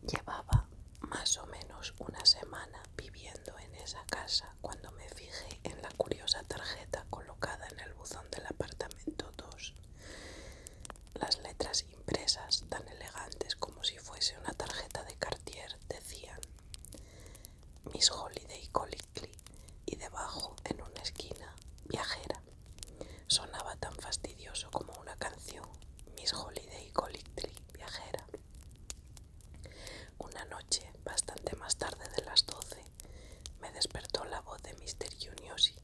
Llevaba más o menos una semana viviendo en esa casa cuando me fijé en la curiosa tarjeta colocada en el buzón del apartamento 2. Las letras impresas, tan elegantes como si fuese una tarjeta de Cartier, decían Miss Holiday Golightly y debajo, en una esquina, viajera. Sonaba tan fastidioso como una canción, Miss Holiday Golightly, viajera. Una noche, bastante más tarde de las 12, me despertó la voz de Mr. Juniosi,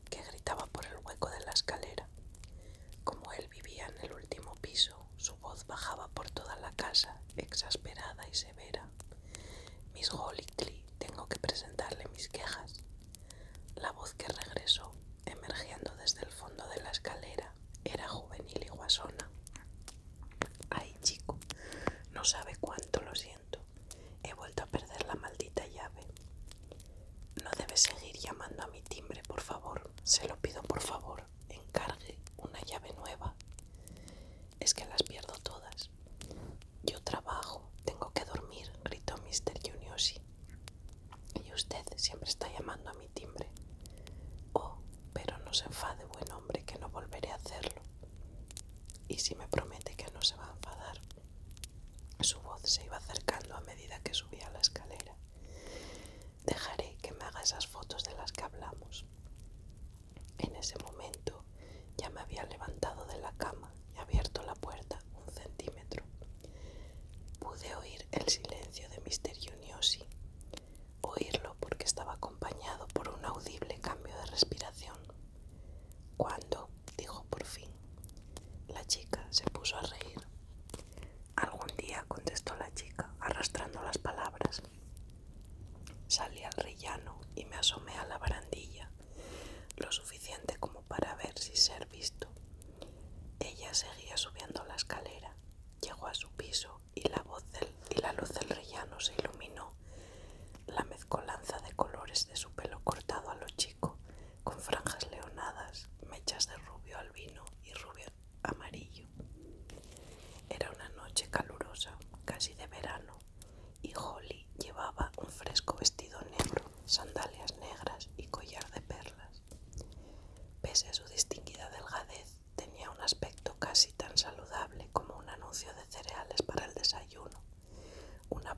que gritaba por el hueco de la escalera. Como él vivía en el último piso, su voz bajaba por toda la casa, exasperada y severa. Miss Golightly, tengo que presentarle mis quejas. La voz que regresó, emergiendo desde el fondo de la escalera, era juvenil y guasona. Ay, chico, no sabe cuánto lo siento. He vuelto a perder la maldita llave. No debe seguir llamando a mi timbre, por favor. Se lo pido, por favor. Encargue una llave nueva. Es que las pierdo todas. Yo trabajo, tengo que dormir, gritó Mr. Juniosi. Y usted siempre está llamando a mi timbre. Oh, pero no se enfade, buen hombre, que no volveré a hacerlo. ¿Y si me promete que no se va a enfadar? Su voz se iba acercando a medida que subía la escalera. Dejaré que me haga esas fotos de las que hablamos. En ese momento ya me había levantado de la cama y abierto la puerta 1 centímetro. Pude oír el silencio de Mr. Juniosi, oírlo porque estaba acompañado por un audible cambio de respiración. ¿Cuándo?, dijo por fin. La chica se puso a reír. Algún día, contestó la chica, arrastrando las palabras. Salí al rellano y me asomé a la barandilla, lo suficiente como para ver si ser visto. Ella seguía subiendo la escalera. Llegó a su piso y la luz del rellano se iluminó. La mezcolanza de colores de su pelo cortado a lo chico, con franjas leonadas, mechas de rubio albino y rubio amarillo. Era una noche calurosa, casi de verano, y Holly llevaba un fresco vestido negro, sandalias negras y collar de perlas. Pese a su distinguida delgadez, tenía un aspecto casi tan saludable como un anuncio de cereales para el desayuno. Una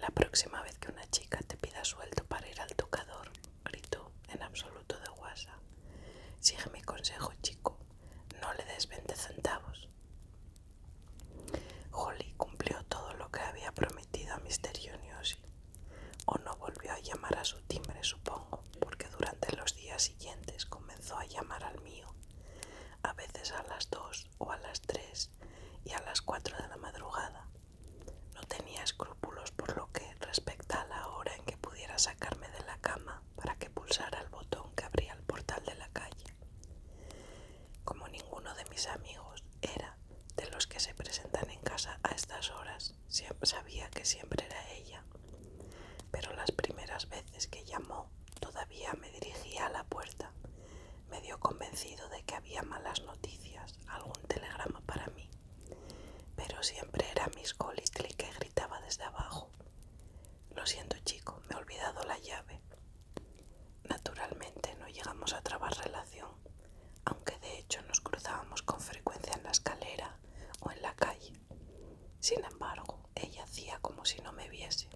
La próxima vez que una chica te pida sueldo para ir al tocador, gritó en absoluto de guasa, sigue mi consejo, chico, no le des 20 centavos. Holly cumplió todo lo que había prometido a Mr. Juniosi, o no volvió a llamar a su timbre, supongo, porque durante los días siguientes comenzó a llamar al mío, a veces a las 2 o a las 3 y a las 4 de la madrugada. No tenía escrúpulos por lo que respecta a la hora en que pudiera sacarme de la cama para que pulsara el botón que abría el portal de la calle. Como ninguno de mis amigos era de los que se presentan en casa a estas horas, sabía que siempre era ella. Pero las primeras veces que llamó todavía me dirigía a la puerta, medio convencido de que había malas noticias, algún telegrama para mí. Pero siempre era Miss Golightly que gritaba desde abajo: «Lo siento, chico, me he olvidado la llave». Naturalmente no llegamos a trabar relación, aunque de hecho nos cruzábamos con frecuencia en la escalera o en la calle. Sin embargo, ella hacía como si no me viese.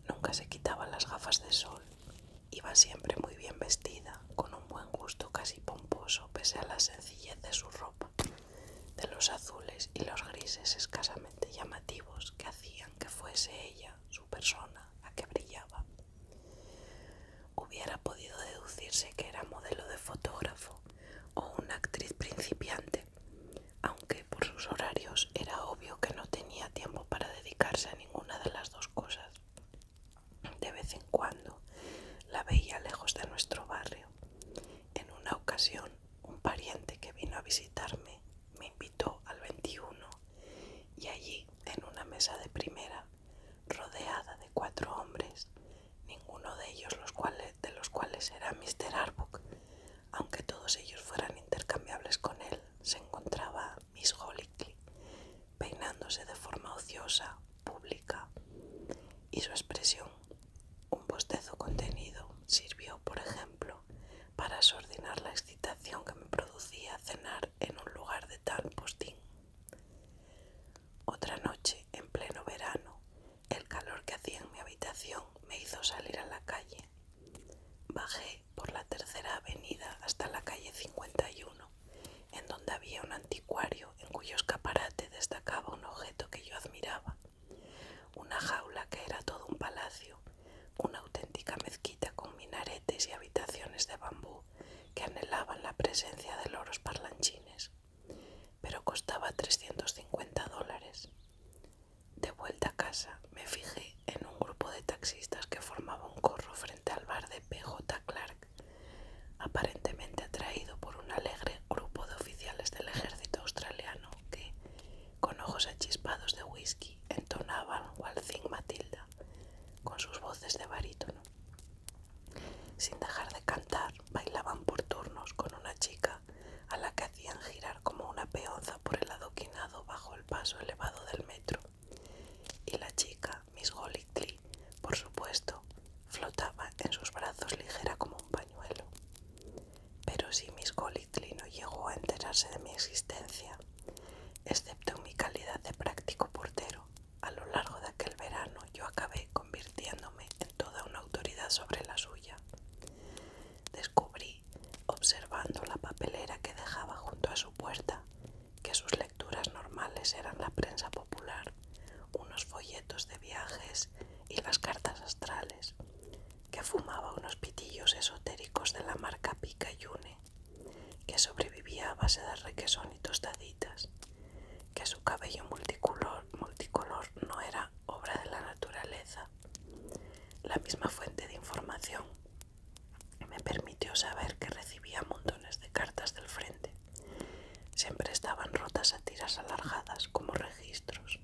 Nunca se quitaba las gafas de sol. Iba siempre muy bien vestida, con un buen gusto casi pomposo pese a la sencillez de su ropa, de los azules y los grises escasamente llamativos que hacían que fuese ella, su persona, la que brillaba. Hubiera podido deducirse que era modelo de fotógrafo o una actriz principiante, aunque por sus horarios era obvio que no tenía tiempo para dedicarse a ninguna de las dos cosas. De vez en cuando la veía lejos de nuestro barrio. En una ocasión, un pariente que vino a visitarme me invitó al 21 y allí, en una mesa de primera, rodeada de 4 hombres, ninguno de ellos de los cuales era Mr. Arbuck, aunque todos ellos fueran intercambiables con él, se encontraba Miss Golightly, peinándose de forma ociosa, pública, y su expresión, un bostezo contenido, sirvió, por ejemplo, para sordinar la excitación que me producía cenar en un lugar de tal postín. Otra noche, en pleno verano, el calor que hacía en mi habitación me hizo salir a la calle. Bajé por la tercera avenida hasta la calle 51, en donde había un anticuario en cuyo escaparate destacaba un objeto que yo admiraba. Una jaula que era todo un palacio, una auténtica mezquita con minaretes y habitaciones de bambú que anhelaban la presencia de loros parlanchines, pero costaba $350. De vuelta a casa me fijé en un grupo de taxistas que formaba un corro frente al bar de P.J. Clark, aparentemente atraído por un alegre grupo de oficiales del ejército australiano que, con ojos achispados de whisky, entonaban Waltzing Matilda con sus voces de barítono. Sin dejar de cantar, bailaban por turnos con una chica a la que hacían girar como una peonza por el adoquinado bajo el paso elevado del metro. Y la chica, Miss Golightly, por supuesto, flotaba en sus brazos ligera como un pañuelo. Pero si Miss Golightly no llegó a enterarse de mi existencia, excepto en mi calidad de práctico portero, a lo largo de aquel verano yo acabé convirtiéndome en toda una autoridad sobre la suya. Descubrí, observando la papelera que dejaba junto a su puerta, que sus lecturas normales eran la prensa popular, unos folletos de viajes y las cartas astrales, que fumaba unos pitillos esotéricos de la marca Pica Yune, que sobrevivía a base de requesón y tostaditas, que su cabello multicolor no era obra de la naturaleza. La misma fuente de información me permitió saber que recibía montones de cartas del frente. Siempre estaban rotas a tiras alargadas como registros.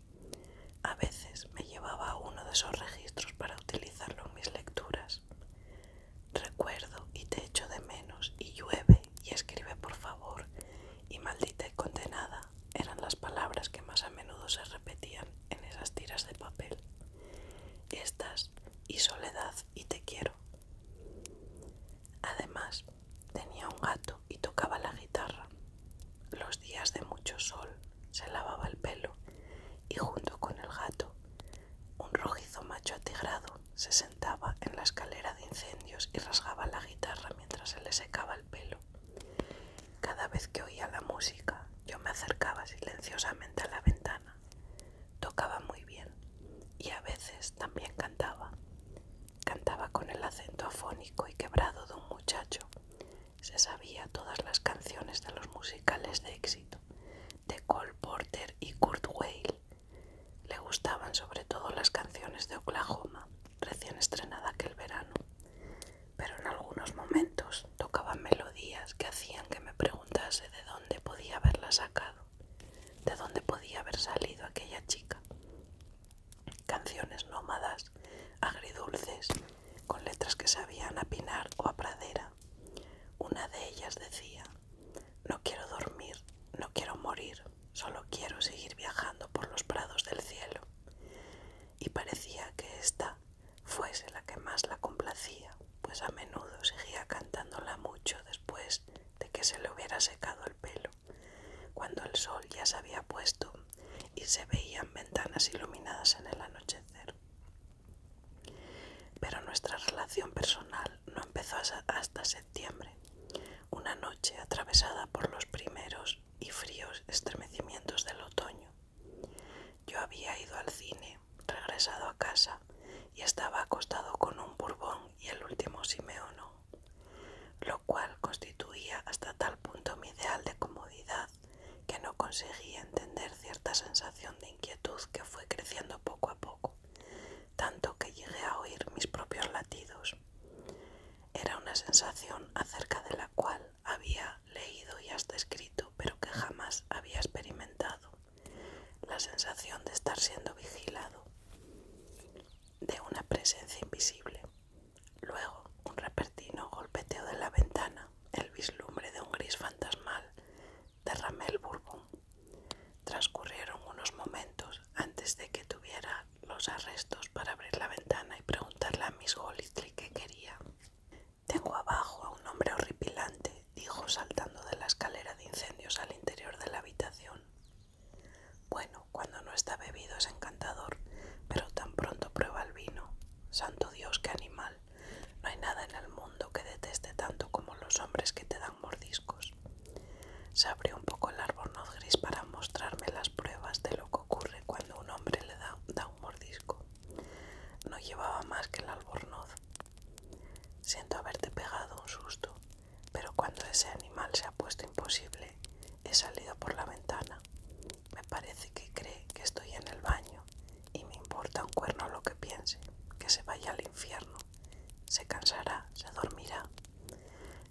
A veces me llevaba uno de esos registros para utilizarlo en mis lecturas. Recuerdo y te echo de menos y llueve y escribe por favor y maldita y condenada eran las palabras que más a menudo se repetían en esas tiras de papel. Estas y soledad y te quiero. Además, tenía un gato y tocaba la guitarra. Los días de mucho sol se lavaba el pelo y junto con el gato, un rojizo macho grado se sentaba en la escalera de incendios y rasgaba la guitarra mientras se le secaba el pelo. Cada vez que oía la música, yo me acercaba silenciosamente a la ventana. Tocaba muy bien y a veces también cantaba. Cantaba con el acento afónico y quebrado de un muchacho. Se sabía todas las canciones de los musicales de éxito, de Cole Porter y Kurt Weill. Le gustaban sobre todo las canciones de Oklahoma, recién estrenada aquel verano. Pero en algunos momentos tocaban melodías que hacían que me preguntase de dónde podía haberla sacado, de dónde podía haber salido aquella chica. Canciones nómadas, agridulces, con letras que sabían a pinar o a pradera. Una de ellas decía: no quiero dormir, no quiero morir, solo quiero seguir viajando por los prados del cielo. Y parecía que esta fuese la que más la complacía, pues a menudo seguía cantándola mucho después de que se le hubiera secado el pelo, cuando el sol ya se había puesto y se veían ventanas iluminadas en el anochecer. Pero nuestra relación personal no empezó hasta septiembre, una noche atravesada por los primeros y fríos estremecimientos del otoño. Yo había ido al cine, regresado a casa y estaba acostado con un Bourbon y el último Simeono, lo cual constituía hasta tal punto mi ideal de comodidad que no conseguía entender cierta sensación de inquietud que fue creciendo poco a poco, tanto que llegué a oír mis propios latidos. Era una sensación acerca de la cual había leído y hasta escrito, pero que jamás había experimentado. La sensación de estar siendo vigilado, de una presencia invisible. Luego, un repentino golpeteo de la ventana, el vislumbre de un gris fantasmal. Derramé el Bourbon. Transcurrieron unos momentos antes de que tuviera los arrestos para abrir la ventana y preguntarle a Miss Golightly qué quería. Tengo abajo a un hombre horripilante, dijo saltando de la escalera de incendios al interior de la habitación. Bueno, cuando no está bebido es encantador, pero tan pronto prueba el vino. Santo Dios, qué animal. No hay nada en el mundo que deteste tanto como los hombres que te dan mordiscos. Se abrió un poco el albornoz gris para mostrarme las pruebas de lo que ocurre cuando un hombre le da un mordisco. No llevaba más que el albornoz. Siento haberte pegado un susto, pero cuando ese animal se ha puesto imposible, he salido por la ventana. Me parece que cree que estoy en el baño y me importa un cuerno lo que piense, que se vaya al infierno. Se cansará, se dormirá.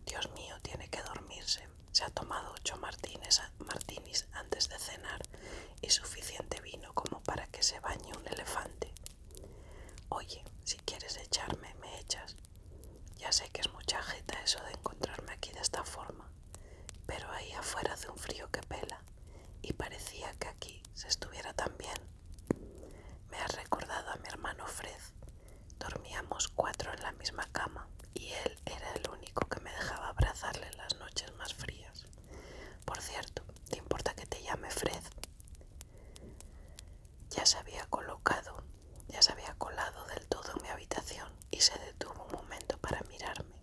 Dios mío, tiene que dormirse. Se ha tomado 8 martinis antes de cenar y suficiente vino como para que se bañe un elefante. Oye, si quieres echarme, me echas. Ya sé que es mucha jeta eso de encontrarme aquí de esta forma, pero ahí afuera hace un frío que pela y parecía que aquí se estuviera tan bien. Me has recordado a mi hermano Fred. Dormíamos 4 en la misma cama y él era el único que me dejaba abrazarle en las noches más frías. Por cierto, ¿te importa que te llame Fred? Ya se había colado del todo en mi habitación y se detuvo un momento para mirarme.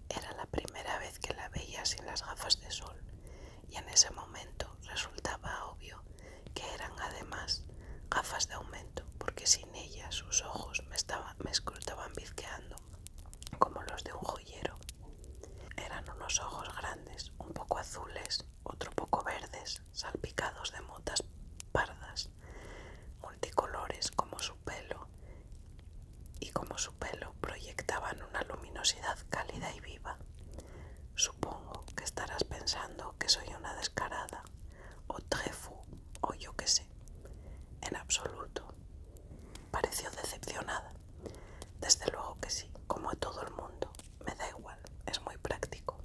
Era la primera vez que la veía sin las gafas de sol y en ese momento resultaba obvio que eran además gafas de aumento, porque sin ellas sus ojos me escrutaban bizqueando como los de un joyero. Eran unos ojos grandes, un poco azules, otro poco verdes, salpicados de motas pardas, multicolores como su pelo, y como su pelo proyectaban una luminosidad cálida y viva. Supongo que estarás pensando que soy una descarada, o très fou, o yo qué sé. En absoluto. Pareció decepcionada. Desde luego que sí, como a todo el mundo. Me da igual, es muy práctico.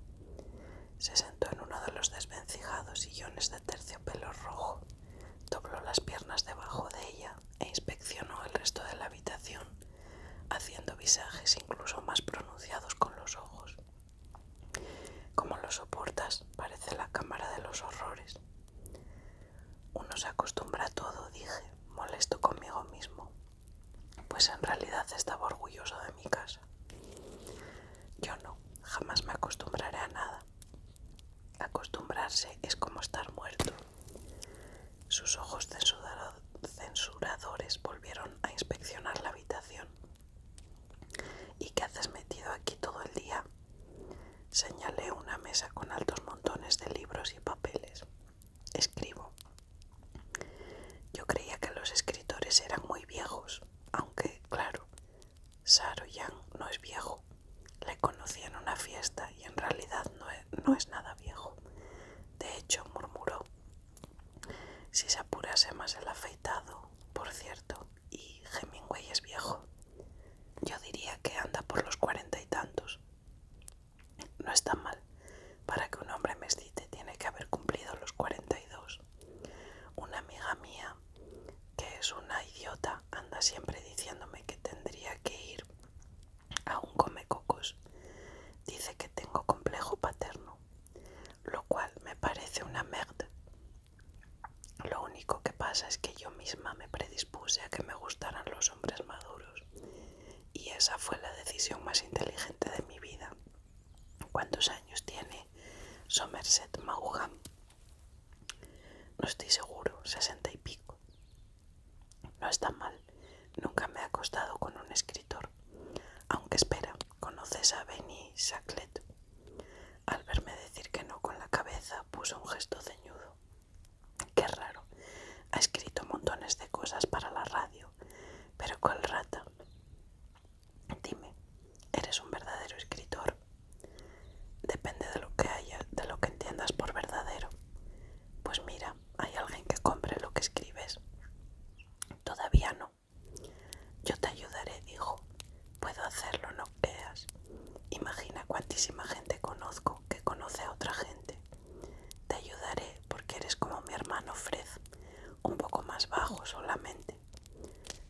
Se sentó en uno de los desvencijados sillones de terciopelo rojo, dobló las piernas debajo de ella e inspeccionó el resto de la habitación, haciendo visajes incluso más pronunciados con los ojos. ¿Cómo lo soportas? Parece la cámara de los horrores. Uno se acostumbra a todo, dije, molesto conmigo mismo. pues en realidad estaba orgulloso de mi casa. Yo no, jamás me acostumbraré a nada. Acostumbrarse es como estar muerto. Sus ojos censuradores volvieron a inspeccionar la habitación. ¿Y qué haces metido aquí todo el día? Señalé una mesa con altos montones de libros y papeles. Escribo. Yo creía que los escritores eran muy viejos, aunque, claro, Saroyan no es viejo. Le conocí en una fiesta y en realidad no es nada viejo. De hecho, murmuró, si se apurase más el afeitado, por cierto, y Hemingway es viejo. Yo diría que anda por los 40 y tantos. No está mal. Para que un hombre me excite tiene que haber cumplido los 42. Una amiga mía, que es una idiota, anda siempre diciéndome que tendría que ir a un comecocos. Dice que tengo complejo paterno, lo cual me parece una merde. Lo único que pasa es que yo misma me predispuse a que me gustaran los hombres maduros, y esa fue la decisión más inteligente de mi vida. ¿Cuántos años tiene Somerset Maugham? No estoy seguro, 60 y pico. No está mal, nunca me he acostado con un escritor. Aunque espera, ¿conoces a Benny Saclet? Al verme decir que no con la cabeza, puso un gesto ceñudo. Qué raro, ha escrito montones de cosas para la radio, pero ¿cuál rata? Dime, ¿eres un verdadero escritor? Depende de lo que entiendas por verdadero. Pues mira, hay alguien que compre lo que escribes. Todavía no. Yo te ayudaré, dijo. Puedo hacerlo, no creas. Imagina cuantísima gente conozco que conoce a otra gente. Te ayudaré porque eres como mi hermano Fred, un poco más bajo solamente.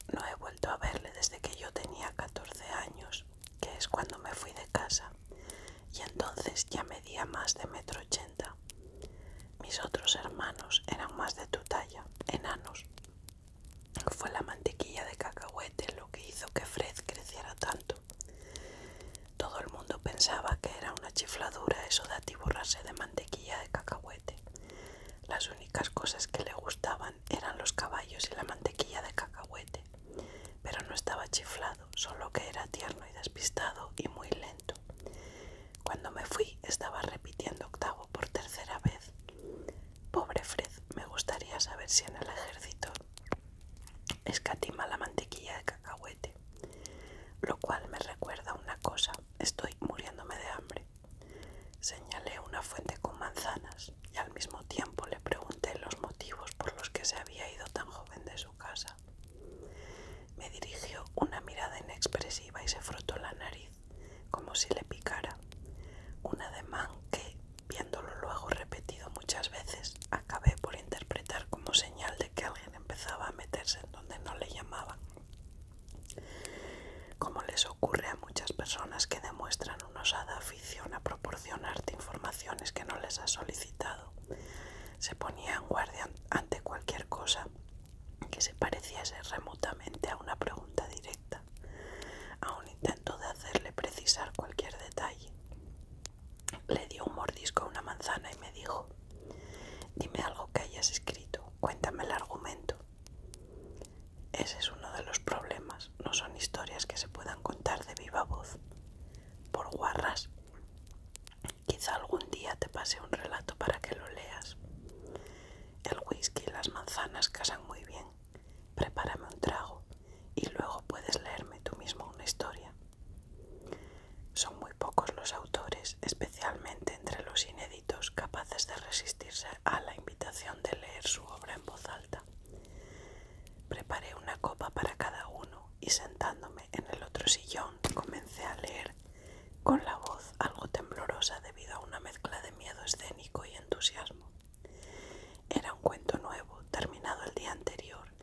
No he vuelto a verle desde que yo tenía 14 años, que es cuando me fui de casa, y entonces ya medía más de 1,80 m. Mis otros hermanos eran más de tu talla, enanos. Fue la mantequilla de cacahuete lo que hizo que Fred creciera tanto. Todo el mundo pensaba que era una chifladura eso de atiborrarse de mantequilla de cacahuete. Las únicas cosas que le gustaban eran los caballos y la mantequilla de cacahuete. Pero no estaba chiflado, solo que era tierno y despistado y muy lento. Cuando me fui estaba repitiendo octavo por tercera vez. Pobre Fred, me gustaría saber si en el ejército escatima la mantequilla de cacahuete. Lo cual me recuerda una cosa, estoy muriéndome de hambre. Señalé una fuente con manzanas y al mismo tiempo le pregunté los motivos por los que se había ido tan joven de su casa. Me dirigió una mirada inexpresiva y se frotó la nariz, como si le picara. Un ademán que, viéndolo luego repetido muchas veces, acabé por interpretar como señal de que alguien empezaba a meterse en donde no le llamaban. Como les ocurre a muchas personas que demuestran una osada afición a proporcionarte informaciones que no les has solicitado, se ponía en guardia ante cualquier cosa que se pareciese remotamente a una pregunta directa, a un intento de hacerle precisar cualquier detalle. Le dio un mordisco a una manzana y me dijo: dime algo que hayas escrito, cuéntame el argumento. Ese es uno de los problemas, no son historias que se puedan contar de viva voz. Por guarras. Quizá algún día te pase un relato para que lo leas. El whisky y las manzanas casan muy bien. Prepárame un trago y luego puedes leerme tú mismo una historia. Son muy pocos los autores, especialmente entre los inéditos, capaces de resistirse a la invitación de leer su obra en voz alta. Preparé una copa para cada uno y sentándome en el otro sillón comencé a leer, con la voz algo temblorosa debido a una mezcla de miedo escénico y entusiasmo. Era un cuento nuevo, terminado el día anterior,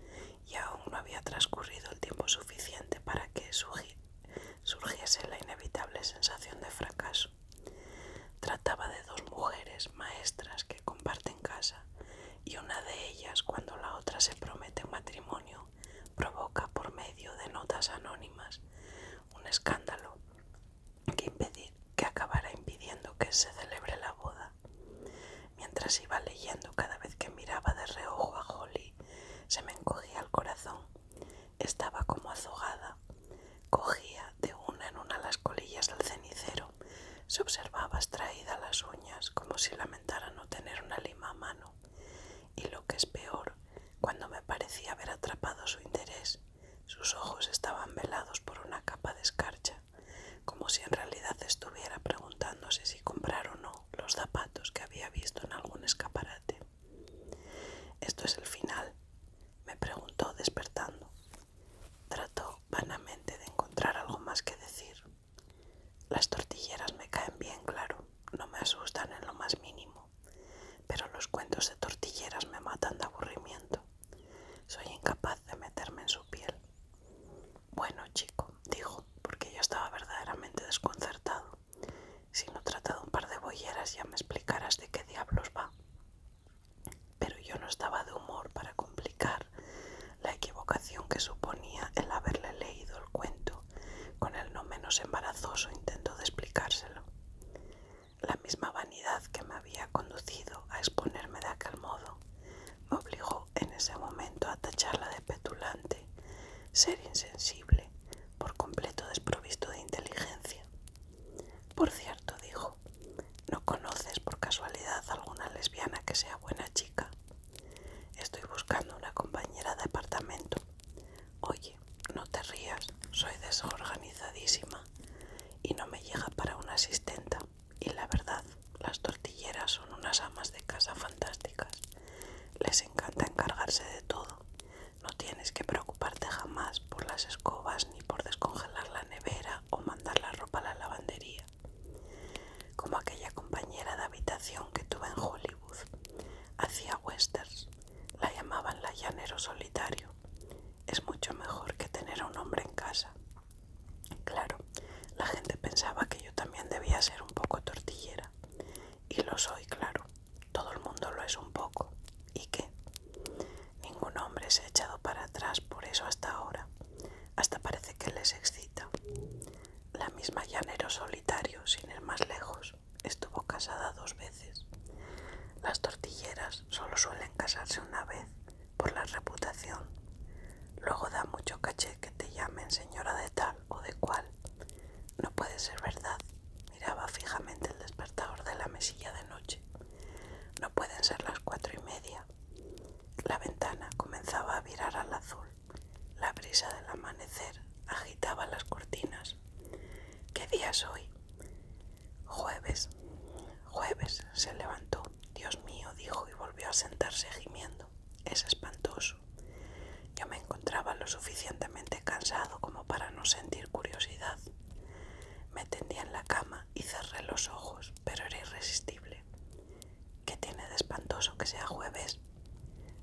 y aún no había transcurrido el tiempo suficiente para que surgiese la inevitable sensación de fracaso. Trataba de dos mujeres maestras que comparten casa, y una de ellas, cuando la otra se promete matrimonio, provoca por medio de notas todo su interés. Sus ojos estaban velados por una capa de escarcha, como si en realidad estuviera preguntándose si comprar o no los zapatos que había visto en algún escaparate. «¿Esto es el final?», me preguntó despertando. Trató vanamente de encontrar algo más que decir. Las tortilleras me caen bien, claro, no me asustan en lo más mínimo, pero los cuentos de tortilleras me matan de aburrimiento. Soy incapaz de meterme en su piel. «Bueno, chico», dijo, porque yo estaba verdaderamente desconcertado. «Si no trata de un par de bolleras ya me explicarás de qué diablos va». Pero yo no estaba de humor para complicar la equivocación que suponía el haberle leído el cuento con el no menos embarazoso intento de explicárselo. La misma vanidad que me había conducido a exponerme de aquel modo me obligó en ese momento a tacharla de petulante, ser insensible, por completo desprovisto de inteligencia. «Por cierto», dijo, «¿no conoces por casualidad alguna lesbiana que sea buena chica? Estoy buscando una compañera de apartamento. Oye, no te rías, soy desorganizadísima y no me llega para una asistenta. Y la verdad, las tortilleras son unas amas de casa fantásticas. Les encanta encargarse de todo. No tienes que preocuparte jamás por las escobas ni por descongelar la nevera o mandar la ropa a la lavandería. Como aquella compañera de habitación que tuve en Hollywood. Hacía westerns. La llamaban la llanero solitario. Es mucho mejor que tener a un hombre en casa». Claro, la gente pensaba que yo también debía ser un poco tortillera. Y lo soy, claro. Todo el mundo lo es un poco. ¿Y qué? Ningún hombre se ha echado para atrás por eso hasta ahora. Hasta parece que les excita. La misma llanero solitario, sin ir más lejos, estuvo casada 2 veces. Las tortilleras solo suelen casarse una vez, por la reputación. Luego da mucho caché que te llamen señora de tal o de cual. No puede ser verdad. Miraba fijamente el despertador de la mesilla de noche. No pueden ser las 4:30. La ventana comenzaba a virar al azul. La brisa del amanecer agitaba las cortinas. ¿Qué día es hoy? Jueves. Jueves. Se levantó. «Dios mío», dijo, y volvió a sentarse gimiendo. «Es espantoso». Yo me encontraba lo suficientemente cansado como para no sentir curiosidad. Me tendí en la cama y cerré los ojos, pero era irresistible. ¿Qué tiene de espantoso que sea jueves?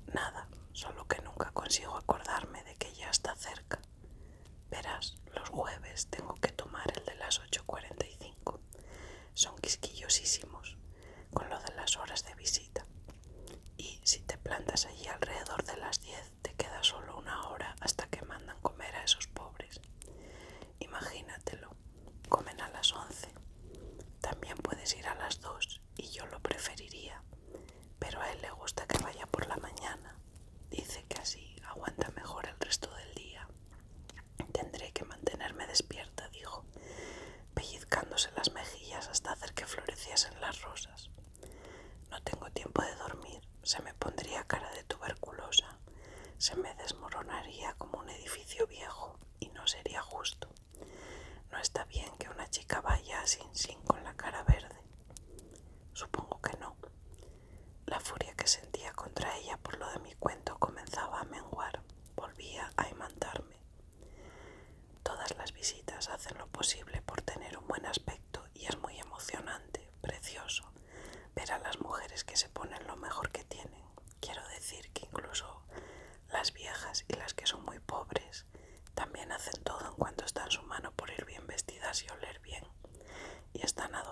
Nada, solo que nunca consigo acordarme de que ya está cerca. Verás, los jueves tengo que tomar el de las 8:45. Son quisquillosísimos, con lo de las horas de visita. Y si te plantas allí alrededor de las 10, te queda solo 1 hora hasta que mandan comer a esos pobres. Imagínatelo, comen a las 11. También puedes ir a las 2 y yo lo preferiría, pero a él le gusta que vaya por la mañana. Dice que así aguanta mejor el resto del día. Tendré que mantenerme despierta, dijo, pellizcándose las mejillas hasta hacer que floreciesen las rosas. No tengo tiempo de dormir, se me pondría cara de tuberculosa, se me desmoronaría como un edificio viejo y no sería justo. No está bien que una chica vaya sin con la cara verde. Supongo que no. La furia que sentía contra ella por lo de mi cuento comenzaba a menguar, volvía a imantarme. Todas las visitas hacen lo posible por tener un buen aspecto y es muy emocionante, precioso, ver a las mujeres que se ponen lo mejor que tienen. Quiero decir que incluso las viejas y las que son muy pobres también hacen todo en cuanto está en su mano por ir bien vestidas y oler bien, y están adorables